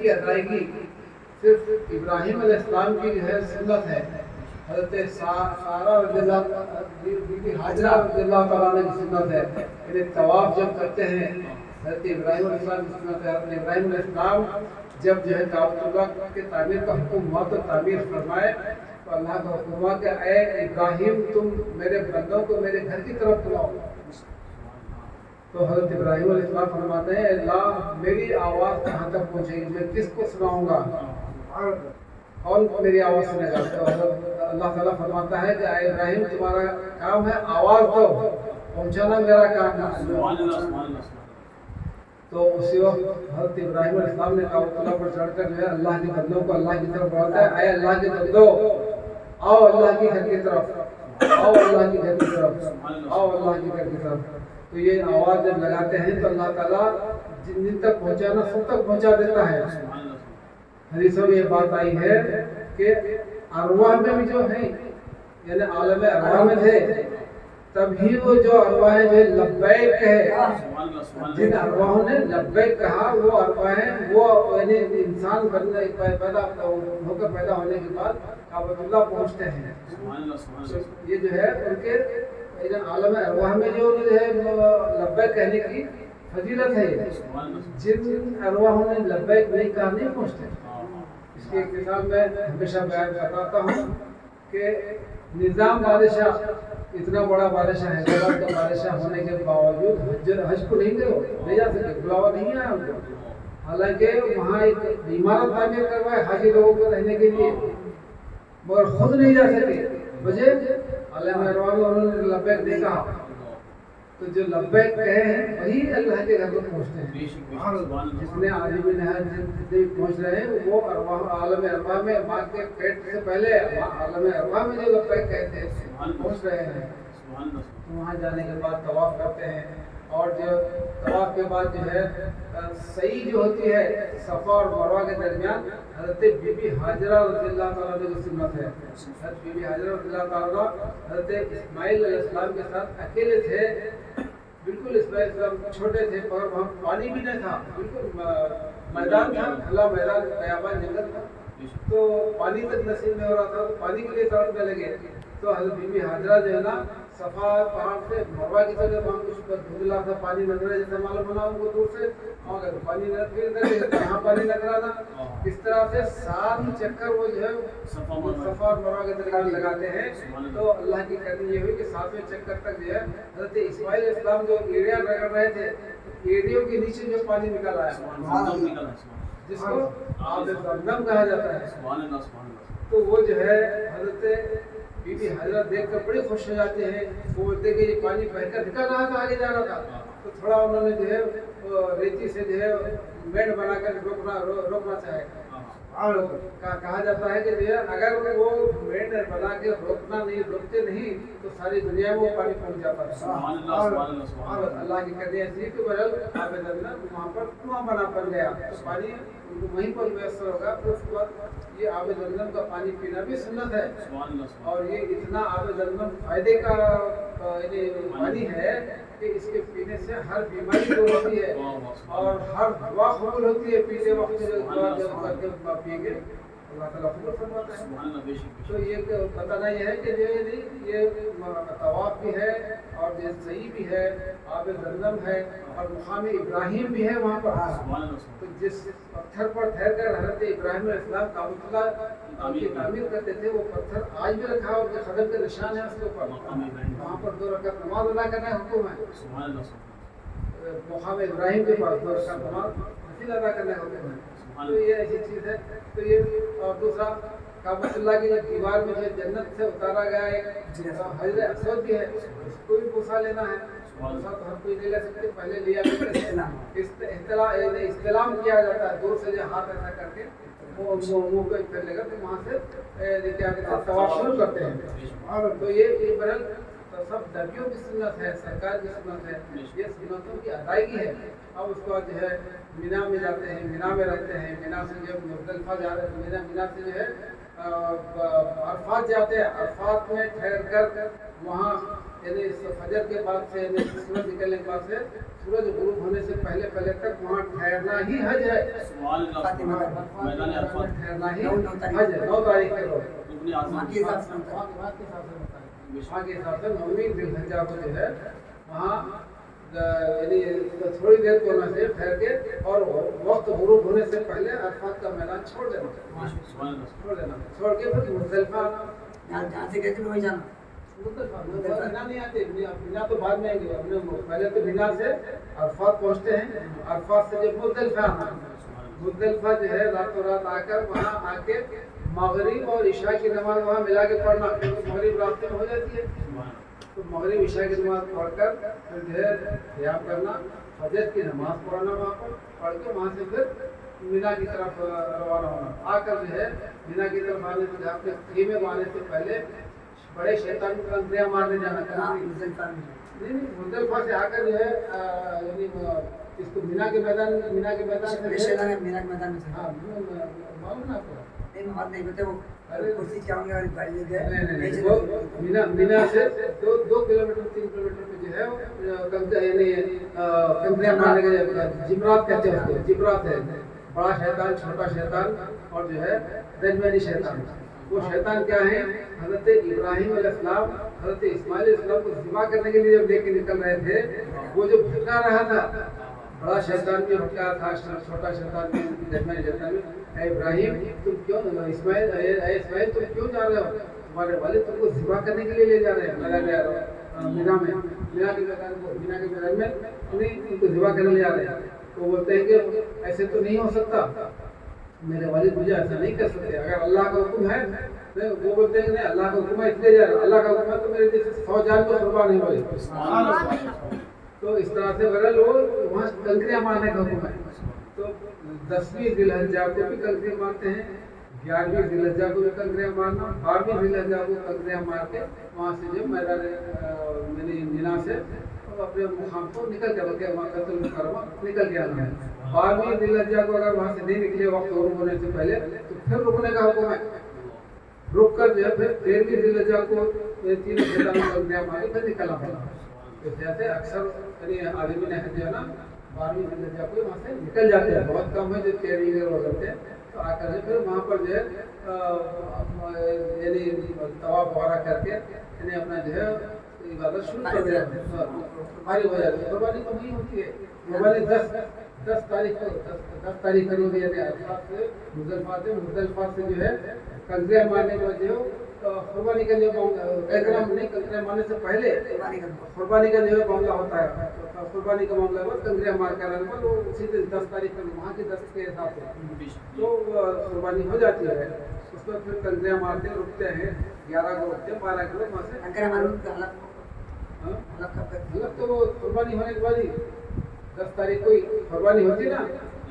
کی ادائیگی صرف ابراہیم علیہ السلام کی جو ہے سنت ہے. حضرت سارہ رضی اللہ بی بی حاجرہ رضی اللہ تعالیٰ عنہ کی سنت ہے. یعنی طواف جب کرتے ہیں حضرت ابراہیم علیہ السلام کی سنت ہے. حضرت ابراہیم علیہ السلام جب جو ہے کعبۃ اللہ کے تعمیر کا حکم ہوا تو تعمیر فرمائے تو اللہ کا حکم ہوا کہ اے ابراہیم تم میرے بندوں کو میرے گھر کی طرف بلاؤ. تو حضرت ابراہیم علیہ السلام فرماتے ہیں اللہ میری آواز کہاں تک پہنچے گی, میں کس کو سناؤں گا, کون میری آواز سنے گا. تو اللہ تعالیٰ فرماتا ہے کہ اے ابراہیم تمہارا کام ہے آواز دو, پہنچانا میرا کام ہے. تو اسی وقت حضرت ابراہیم علیہ السلام نے کعبۃ اللہ پر چڑھ کر جو ہے اللہ کے بندوں کو اللہ کی طرف بلاتا ہے, اے اللہ کے بندو آؤ اللہ کی گھر کی طرف, آؤ اللہ کی گھر کی طرف, آؤ اللہ کی گھر کی طرف. تو یہ آواز جب لگاتے ہیں تو اللہ تعالیٰ جن جن تک پہنچانا سب تک پہنچا دیتا ہے. حدیثوں میں یہ بات آئی ہے کہ ارواح میں بھی جو ہیں یعنی عالم ارواح میں تھے تبھی وہ جو ارواح جو لبیک کہے, جن ارواحوں نے لبیک کہا وہ ارواح وہ یعنی انسان بننے پیدا ہو کر پیدا ہونے کے بعد کعبۃ اللہ پہنچتے ہیں. یہ جو ہے ان کے عالم ارواح میں جو ہے لبیک کہنے کی فضیلت ہے. جن ارواحوں نے لبیک نہیں کہا نہیں پہنچتے. اس کی ایک مثال میں ہمیشہ بیان کرتا ہوں کہ نظام بادشاہ اتنا بڑا بادشاہ حیدرآباد کا بادشاہ ہونے کے باوجود حج کو نہیں گئے, لے جا سکے, بلاوا نہیں آیا ان کو. حالانکہ وہاں ایک عمارت تعمیر کروائے حاجی لوگوں کو رہنے کے لیے, مگر خود نہیں جا سکے. وجہ عالم ارواح میں انہوں نے لبیک نہیں کہا. تو جو لبیک کہے ہیں وہی اللہ کے گھر کو پہنچتے ہیں. جتنے عالم جتنے پہنچ رہے ہیں وہ عالم ارواح میں ماں کے پیٹ سے پہلے عالم ارواح میں جو لبیک کہتے ہیں پہنچ رہے ہیں. وہاں جانے کے بعد طواف کرتے ہیں, اور جو طواف کے بعد جو ہے سعی جو ہوتی ہے صفا اور مروہ کے درمیان حضرت بی بی حاجرہ رضی اللہ تعالیٰ عنہ کی سنت ہے. حضرت بی بی حاجرہ رضی اللہ تعالیٰ حضرت اسماعیل علیہ السلام کے ساتھ اکیلے تھے. بالکل اسماعیل علیہ السلام چھوٹے تھے پر وہاں پانی بھی نہیں تھا, بالکل میدان تھا, کھلا میدان بیابان جنگل تھا, تو پانی تک نصیب نہیں ہو رہا تھا. تو پانی کے لیے تڑپنے لگے. تو حضرت بی بی حاجرہ جو ہے نا صفا پہاڑ سے مروہ کی طرف وہاں کچھ دھندلا تھا, پانی لگ رہا ہے جیسے معلوم ہونا ان کو دور سے, وہاں پانی یہاں پانی لگ رہا تھا. اس طرح سے 7 چکر وہ جو ہے صفا اور مروہ کے درمیان لگاتے ہیں. تو اللہ کی کرنی یہ ہوئی کہ 7ویں چکر تک جو ہے حضرت اسماعیل علیہ السلام جو ایڑیاں رگڑ رہے تھے ایڑیوں کے نیچے جو پانی نکل آیا جس کو آب زمزم کہا جاتا ہے. تو وہ جو ہے حضرت بی بی حاجرہ دیکھ کر بڑے خوش ہو جاتے ہیں. وہ بولتے کہ یہ پانی بہہ کر نکل رہا تھا, آگے جا رہا تھا. تو تھوڑا انہوں نے جو ہے ریتی سے جو ہے میڑ بنا کر روکنا چاہے. کہا جاتا ہے کہ جو ہے اگر وہ میڑ بنا کے روکتے نہیں تو ساری دنیا میں وہ پانی پہنچ جاتا ہے. اللہ کی کرنی ایسی کہ آب زمزم وہاں پر کنواں بنا پڑ گیا, تو پانی وہیں پر میسر ہوگا. پھر اس کے بعد یہ آب زمزم کا پانی پینا بھی سنت ہے. اور یہ اتنا آب زمزم فائدے کا پانی ہے کہ اس کے پینے سے ہر بیماری دور ہوتی ہے اور ہر دعا قبول ہوتی ہے. پیتے وقت جو دعا جب کر کے پئیں گے اللہ تعالیٰ قبول فرماتا ہے. تو یہ بتانا یہ ہے کہ یہ طواف بھی ہے اور یہ سعی بھی ہے, آب زمزم ہے اور مقام ابراہیم بھی ہے وہاں پر. تو جس پتھر پر ٹھہر کر حضرت ابراہیم علیہ السلام کعبۃ اللہ کی تعمیر کرتے تھے وہ پتھر آج بھی رکھا ہے, ان کے قدم کے نشان ہے اس کے اوپر. وہاں پر 2 رکعت نماز ادا کرنا حکم ہے. مقام ابراہیم کے پاس 2 رکعت نماز نفل ادا کرنا حکم ہے. تو یہ ایسی چیز ہے. تو یہ اور دوسرا کعبۃ اللہ کی دیوار میں جو جنت سے اتارا گیا ایک حجر اسود بھی ہے, اس کو بھی بوسا لینا ہے. بوسا تو ہر کوئی نہیں لے سکتے, پہلے لیا استلام کیا جاتا ہے دور سے جو ہاتھ ایسا کر کے وہ منہ کو پھیر لے کر تو وہاں سے کیا کہتے ہیں طواف شروع کرتے ہیں. تو یہ برحال سب نبیوں کی سنت ہے, سرکار کی سنت ہے, یہ سنتوں کی ادائیگی ہے. اب اس کو جو ہے مینا میں جاتے ہیں, مینا میں رہتے ہیں, مینا سے جب مزدلفہ جا رہے ہیں, مینا سے جو ہے عرفات جاتے ہیں, عرفات میں ٹھہر کر وہاں यानी फजर के बाद से यानी सूरज निकलने के बाद से सूरज गुरूब होने से पहले पहले तक वहाँ ठहरना ही हज है। ठहरना ही हज है। 9 तारीख के रोज वहाँ के हिसाब से 9वीं जिलहज्जा को जो है वहाँ यानी थोड़ी देर को ना से ठहर के और वक्त गुरूब होने से पहले अरफात का मैदान छोड़ देना, छोड़ के फिर मुज़दलिफा जहाँ से कहते वही जाना। बिना नहीं आते, बिना तो बाद में आएंगे। अपने पहले तो बिना से अरफात पहुँचते हैं, अरफात से जब मुज़दलिफा आना, मुज़दलिफा जो है रातों रात आकर वहाँ आके मगरिब और इशा की नमाज वहाँ मिला के पढ़ना, क्योंकि मगरिब रास्ते में हो जाती है। तो मगरिब इशा की नमाज पढ़कर फिर जो है क़याम करना, फजर की नमाज पढ़ना, वहाँ पर पढ़ के वहाँ से फिर मीना की तरफ रवाना होना। आकर जो है मीना की तरफ आने से अपने खीमे में आने से पहले बड़े शैतान को कंकरियाँ मारने जाना। नहीं, मुज़दलिफा से आकर जो है यानी इसको मीना के मैदान से हाँ मालूम ना आपको? नहीं पता वो कुर्सी चाहूँगा मीना से 2 किलोमीटर 3 किलोमीटर पे जो है कंकरियाँ मारने के जिमरात कहते हैं उसको। जिमरात है बड़ा शैतान, छोटा शैतान और जो है दरमियानी शैतान। वो शैतान क्या है? हज़रत इब्राहीम अलैहिस्सलाम हज़रत इस्माइल अलैहिस्सलाम को ज़िबा करने के लिए जब लेके निकल रहे थे, वो जो भटका रहा था, बड़ा शैतान भी भटका था, छोटा शैतान भी, दरमियानी शैतान भी। इब्राहिम तुम क्यों, इस्माइल तुम क्यों जा रहे हो? तुम्हारे वालिद तुमको ज़िबा करने के लिए ले जा रहे हैं मीना में, मीना के मैदान में उनको ज़िबा करने ले जा रहे हैं। तो बोलते हैं कि ऐसे तो नहीं हो सकता, मेरे वालिद मुझे ऐसा नहीं कर सकते। अगर अल्लाह का हुक्म है, वो बोलते हैं कि नहीं अल्लाह का हुक्म है इसलिए जा रहा, अल्लाह का हुक्म है तो मेरे जैसे 100 जान को कुर्बान नहीं होगी। तो इस तरह से बगल वो वहाँ कंकरियाँ मारने का हुक्म है। तो 10वीं जिलहज्जा को भी कंकरियाँ मारते हैं, 11वीं जिलहज्जा को भी कंकरियाँ मारना, 12वीं जिलहज्जा को कंकरियाँ मार के वहाँ से जब मैदान मीना से अपने मुकाम को निकल के मक्कातुल मुकर्रमा निकल गया है। 12वीं जिलहज्जा को अगर वहाँ से नहीं निकले वक्त गुरूब होने से पहले तो फिर रुकने का हुक्म है। रुक कर जो है फिर 13वीं जिलहज्जा को 3 शैतान कंकरियाँ मार के फिर निकलना पड़ा। तो जैसे अक्सर आदमी ने जो है ना 12वीं जिलहज्जा को वहाँ से निकल जाते हैं, बहुत कम है जो 13वीं को करते हैं। तो आकर फिर वहाँ पर जो है यानी तवाफ वगैरह करके यानी अपना जो है इबादत शुरू कर देते हैं। कुर्बानी हो जाती है। कुर्बानी तो नहीं होती है, कुर्बानी 10 तारीख को 10 तारीख को यानी अरफात से मुज़दलिफा से जो है कंकरियाँ मारने के बाद जो कुर्बानी का जो एहतराम नहीं, कंकरियाँ मारने से पहले कुर्बानी का जो है मामला होता है। तो कुर्बानी का मामला बाद कंकरियाँ मार कर आने पर वो उसी दिन 10 तारीख को वहाँ के 10 के हिसाब से तो कुर्बानी हो जाती है। उस पर फिर कंकरियाँ मारते रुकते हैं, 11 को रुकते हैं, 12 को वहाँ से अलग तो वो कुर्बानी होने के बाद ही 10 तारीख को कुर्बानी होती ना,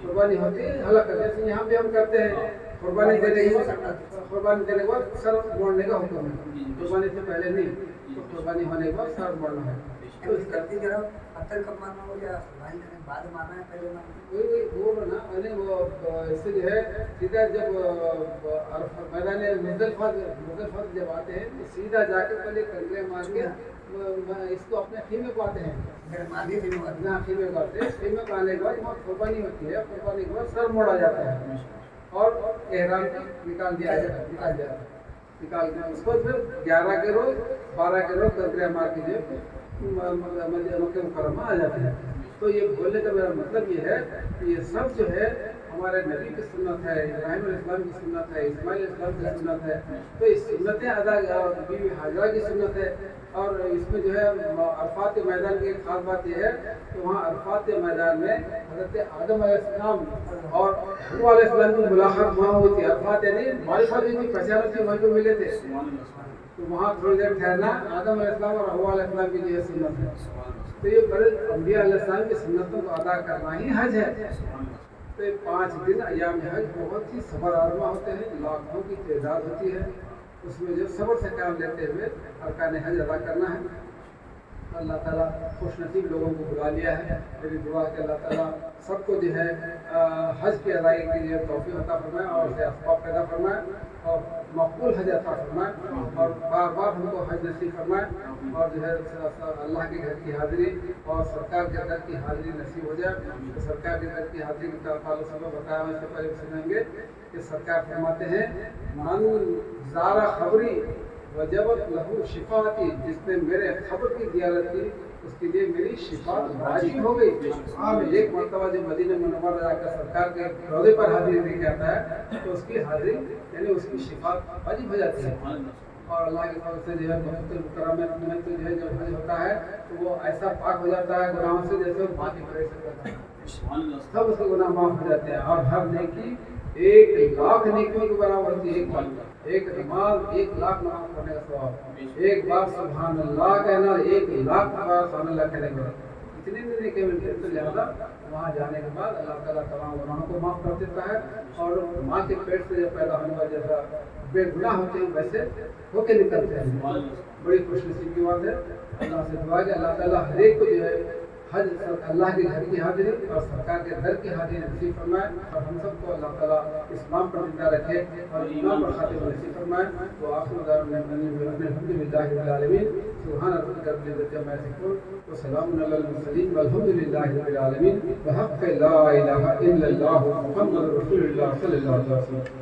कुर्बानी होती अलग कर, जैसे यहाँ भी हम करते हैं कुर्बानी देने के बाद सर मोड़ने का हुक्म है। कुर्बानी से पहले नहीं, तो कुर्बानी होने के बाद सर मोड़ना है। तो पत्थर कब मारना हो या बाद मारना है पहले मारना? वही वो ना वो इससे जो है सीधा जब मैदान मुज़दलिफा जब आते हैं तो सीधा जाकर पहले कंकरियाँ मार के इसको अपने खीमे को आते हैं, खीमे को आते हैं। खीमे को आने के बाद वहाँ कुर्बानी होती है, कुर्बानी के बाद सर मोड़ा जाता है और एहराम निकाल दिया जाता है, निकाल दिया उसको फिर 11 के रोज 12 के रोज कंकरियाँ मार के जो मक्के मुकर्रमा आ जाते हैं। तो ये बोलने का मेरा मतलब ये है कि ये सब जो है हमारे नबी की सुन्नत है, इब्राहीम अलैहिस्सलाम की सुन्नत है, इस्माइल अलैहिस्सलाम की सुन्नत है। तो इस सुन्नतें अदा बीवी हाजरा की सुन्नत है। और इसमें जो है अरफात के मैदान की एक खास बात यह है कि वहाँ अरफात के मैदान में हज़रत आदम अलैहिस्सलाम और हव्वा अलैहिस्सलाम की मुलाकात वहाँ हुई थी। अरफात यानी मारिफत की पहचान थी, वहीं पर मिले थे। तो वहाँ थोड़ी देर ठहरना आदम अलैहिस्सलाम और हव्वा अलैहिस्सलाम की जो है सुन्नत है। तो ये बड़े अंबिया अलैहिस्सलाम की सुन्नतों को अदा करना ही हज है। तो 5 दिन अय्याम हज बहुत ही सबर आज़मा होते हैं, लाखों की तादाद होती है। उसमें जो सब्र से काम लेते हुए अरकान हज अदा करना है। अल्लाह ताला खुश नसीब लोगों को बुला लिया है। मेरी दुआ कि अल्लाह ताला सबको जो है हज की अदायगी के लिए तौफीक अता फरमाए और उसे असबाब पैदा फरमाए और मकबूल हज अता फरमाए और बार बार हमको हज नसीब फरमाए और जो है अल्लाह के घर की हाजिरी और सरकार के दर की हाजिरी नसीब हो जाए। तो सरकार के दर की हाजिरी के ताल्लुक से बताया मैं इससे पहले सुनेंगे कि सरकार फरमाते हैं मन ज़ारा खबरी वजबत लहू शिफाती, जिसने मेरे खबर की ज़ियारत की उसके लिए मेरी शिफात वाजिब हो गई। एक मरतबा जो मदीना मुनव्वरा जाकर सरकार के रौदे पर हाजिरी दे के आता है तो उसकी हाजिरी यानी उसकी शिफात वाजिब हो जाती है। और अल्लाह की तरफ से जो है मुकर्रम में तो जो है जब हज होता है तो वो ऐसा पाक हो जाता है गुनाहों से जैसे वो माँ की परेश करता है, सब उसके गुनाह माफ हो जाते हैं और हर नेकी 1,00,000 नेकियों के बराबर होती है। एक नमाज 1,00,000 नमाज पढ़ने का सवाब, एक बार सुभान अल्लाह कहना 1,00,000 बार सुभान अल्लाह कहने का, इतने नेकी मिलते हैं। तो लिहाजा वहाँ जाने के बाद अल्लाह ताला तमाम गुनाहों को माफ़ कर देता है और माँ के पेट से जब पैदा होने वाले जैसा बेगुनाह होते हैं वैसे होके निकलते हैं। बड़ी खुशनसीबी की बात है। अल्लाह से दुआ है अल्लाह ताला हर एक को जो है हज अल्लाह के घर की हाजिरी और सरकार के दर की हाजिरी नसीब फरमाए और हम सबको अल्लाह ताला इस्लाम पर जिंदा रखे और ईमान पर खातिर नसीब फरमाए। तो आखिर अल्हम्दुलिल्लाहि रब्बिल आलमीन सुभान रब्बिका रब्बिल इज्जति अम्मा यसिफून व सलामुन अलल मुरसलीन वल्हम्दुलिल्लाहि रब्बिल आलमीन व हक़्क़ ला इलाहा इल्लल्लाहु मुहम्मदुर रसूलुल्लाह सल्लल्लाहु अलैहि वसल्लम।